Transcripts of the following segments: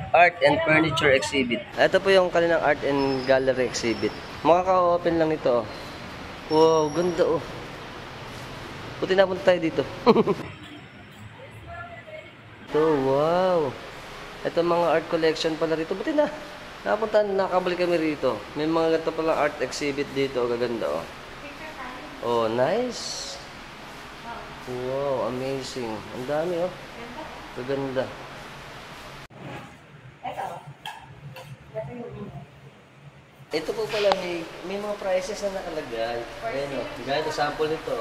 Art and Furniture Exhibit. Ito po yung kanilang Art and Gallery Exhibit. Makaka-open lang ito. Wow, ganda oh. Buti napunta tayo dito. Ito, wow. Ito mga art collection pala rito. Buti na. Nakabalik kami rito. May mga ganito pala art exhibit dito. Gaganda oh. Oh, nice. Wow, amazing. Ang dami oh. Gaganda. Ito po pala may mga prices na nakalagay. Ayan o. Gaya ito, sample nito.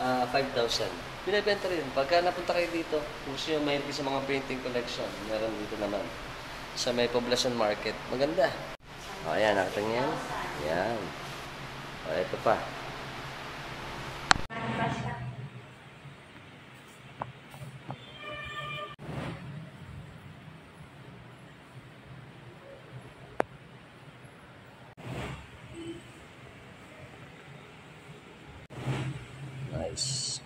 5,000. Pinabenta rin. Pagka napunta kayo dito, kung gusto nyo mahilig sa mga painting collection, meron dito naman. Sa may Poblacion Market. Maganda. O, ayan. Nakita nyo yan? Ayan. O, ito pa. Nice.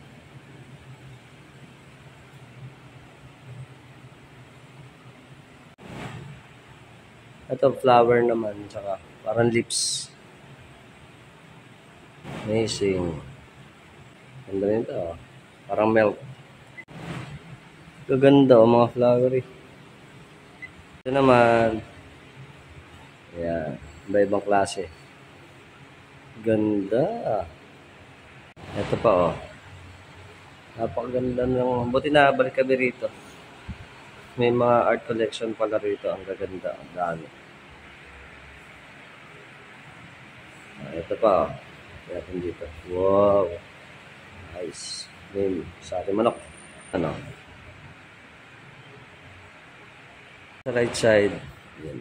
Ito flower naman, tsaka parang lips. Amazing. Ganda rin ito, oh. Parang milk. Gaganda, oh, mga flowery. Ito naman. Ayan, iba-ibang klase. Ganda. Ito pa, oh. Napakaganda ng... Buti na, balik kami rito. May mga art collection pala rito. Ang gaganda. Ang dami. Ito pa, oh. Ito dito. Wow. Nice. May sari manok. Ano? Sa right side. Yan.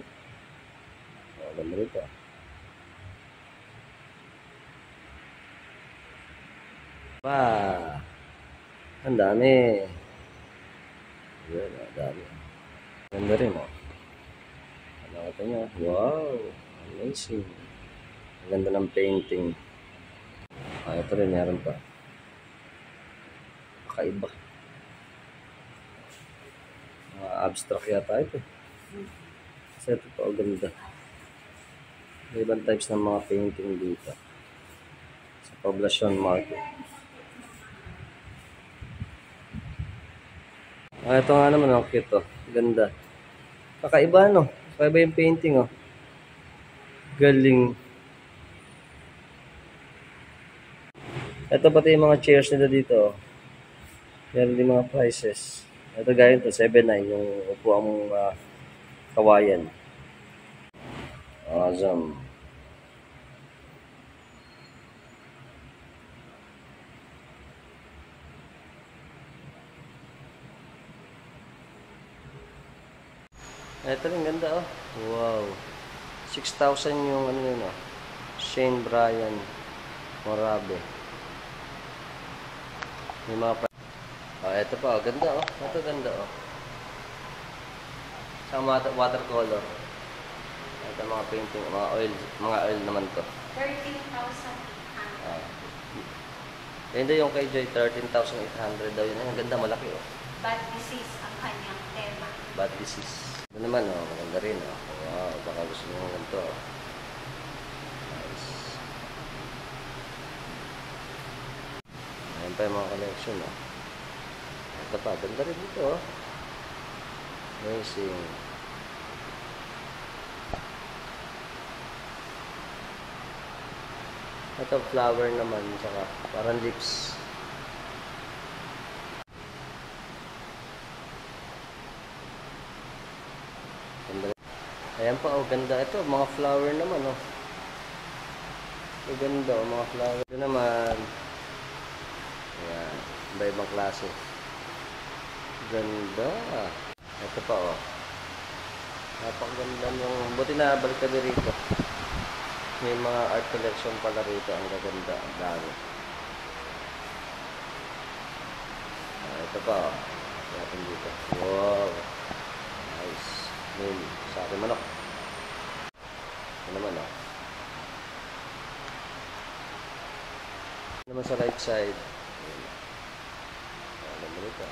Oh, ganda rito. Wow. Ang dami. Yan, ang dami. Ganda rin, oh. Nakita nyo. Wow. Amazing. Ang ganda ng painting. Ito rin, meron pa. Kakaiba. Abstract yata ito. Kasi ito pa, ganda. May ibang types ng mga painting dito. Sa Poblacion Market. Ito nga naman, ang cute, oh. Ganda. Kakaiba, no? Kakaiba yung painting, oh. Galing. Ito pati yung mga chairs nila dito, oh. Meron din mga prices. Ito gaya ito, 7.9 yung upuan mong kawayan. Awesome. Ito rin, ganda oh. Wow. 6,000 yung ano yun oh. Shane Brian Morabe. May mga ito pa oh. Ganda oh. Ito ganda oh. Sa watercolor. Ito mga painting, mga oil naman to. 13,800. Hindi yung kay Joy, 13,800 daw yun. Ang ganda, malaki oh. Bad disease ang kanyang tema. Bad disease. Ito naman, oh, maganda rin. Oh. Wow, baka gusto nyo ganito. Oh. Nice. Ayan pa yung mga collection. Oh. Ito pa, ganda rin dito. Oh. Amazing. Ito, flower naman. Saka parang lips. Ayan pa, oh, ganda. Ito, mga flower naman, oh. Ito, ganda, oh, mga flower. Ito naman. Ayan, iba-ibang klase. Ganda. Ito pa, oh. Napakaganda yung... Buti na, balik kami rito. May mga art collection pala rito. Ang gaganda, ang dami. Ito pa, oh. Ayan dito. Wow. Nice. Sa akin manok. Ito naman oh. Ito naman sa right side. Alam mo ito.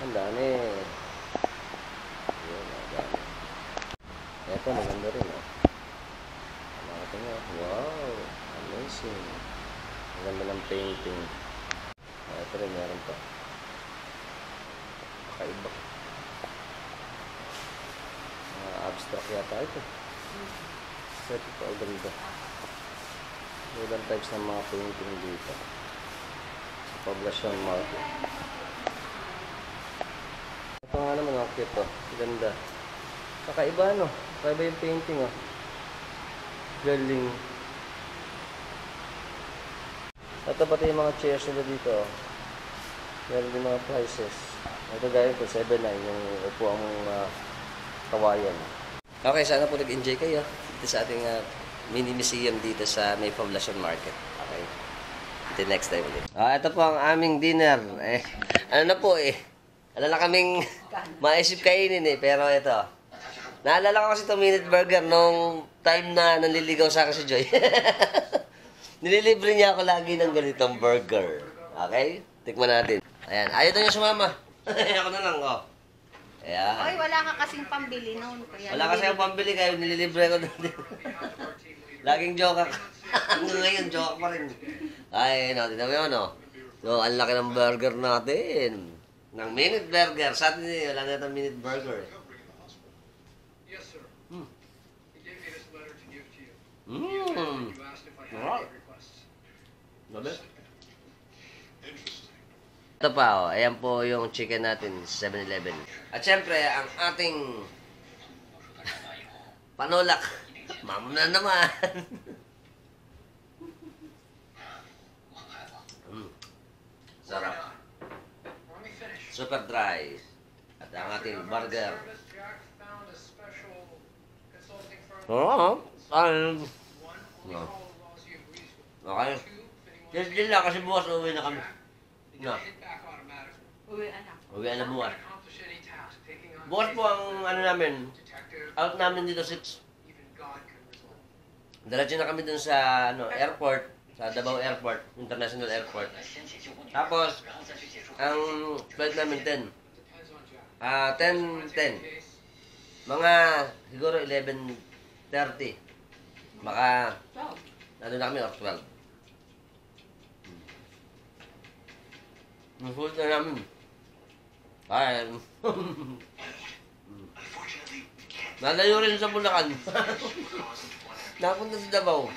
Ang dami. Yun, ang dami. Ito, maganda rin, oh. Nakita nyo, wow, amazing. Ang ganda ng painting. Ito rin, meron pa. Kakaiba. Abstract yata ito. Set ito, ang ganda. Ilang types ng mga painting dito. Sa Poblacion Market. Ito nga naman, ang cute, oh. Ganda. Kakaiba, no? Kakaiba yung painting, oh. Galing. Ito pati yung mga chairs nila dito, oh. Meron din mga prices. Ito gaya ko, 7.9 yung upo ang kawayan. Okay, sana po nag-enjoy kayo dito sa ating mini museum dito sa may Poblacion Market. Okay. Until next time ulit. Ito po ang aming dinner. Ano na po Wala na kaming maisip kainin pero ito. Naalala ko kasi 2-minute burger nung time na nanliligaw sa akin si Joy. Nililibre niya ako lagi ng ganitong burger. Okay? Tikman natin. Ayan. Ayaw na niya sumama. Ako na lang, oh. Ayan. Oy, wala ka kasing pambili noon. Wala kasi ang pambili kayo, nililibre ko din. Laging joke ako. Hanggang ngayon, joke pa rin. Ay, no, tignan mo yun, no? So, ang laki ng burger natin. Ng minute burger. Sa atin, wala na itong minute burger. Yes, sir. He gave me this letter to give to you. Mmm. You asked if I had Wow. any requests. Gabi? Ito pa, oh. Ayan po yung chicken natin sa 7-Eleven. At syempre, ang ating panulak. Ma'am na naman. Sarap. Let me finish. Super dry. At ang ating burger. Service, Jack found a special consulting firm. Oo. One, only No. follow the laws he agrees with. Okay. Two, if anyone Yes, din lang kasi bukas uwi na kami. they No. hit back automatically. Uwi, anak. Uwi na bukas. Accomplish any task, taking on Bukas po ang ano namin, detective, out namin dito 6. even God can resolve. Diretso na kami dun sa airport, sa Davao Airport, International Airport. Tapos, ang flight namin 10. Depends on Jack. 10:10. Case, Mga siguro 11:30. Baka nandun na kami or 12. Full na namin. Ay. Nalayo rin sa Bulacan. Napunta sa Davao.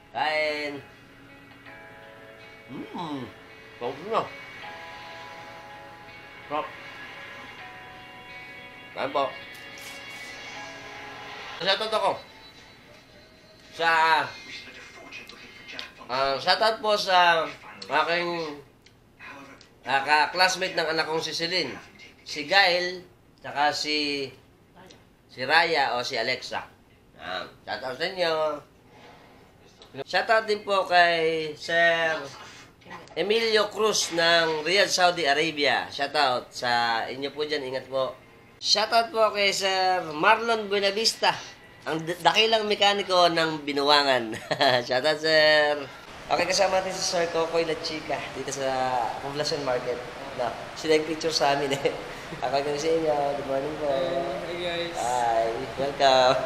Kain. Sarap na. Sarap. Kain po. Shoutout ako. Shoutout po sa aking ka-classmate ng anak kong si Celine. Si Gail, tsaka si Raya o si Alexa. Shoutout sa inyo. Shoutout din po kay Sir Emilio Cruz ng Riyadh, Saudi Arabia. Shoutout sa inyo po dyan. Ingat po. Shoutout po kay Sir Marlon Buenavista, ang dakilang mekaniko ng Binuwangan. Shoutout, sir. Okay, kasama natin si Sir Kokoy La Chica dito sa Poblacion Market. No, sila yung picture sa amin Ako ganun sa inyo. Good morning po. Hey guys. Hi. Welcome.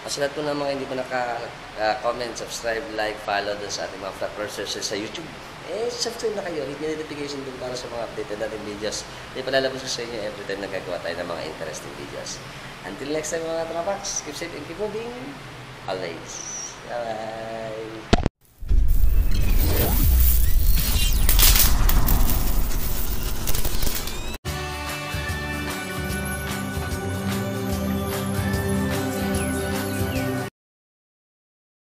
Sa lahat po ng mga hindi pa naka-comment, subscribe, like, follow dun sa ating mga flatworkers sa YouTube. Subscribe na kayo. Hit nyo notification dun para sa mga updated natin videos. Hindi palalabas ko sa inyo every time nagagawa tayo ng mga interesting videos. Until next time mga trapax, keep safe and keep moving. Always. Bye-bye.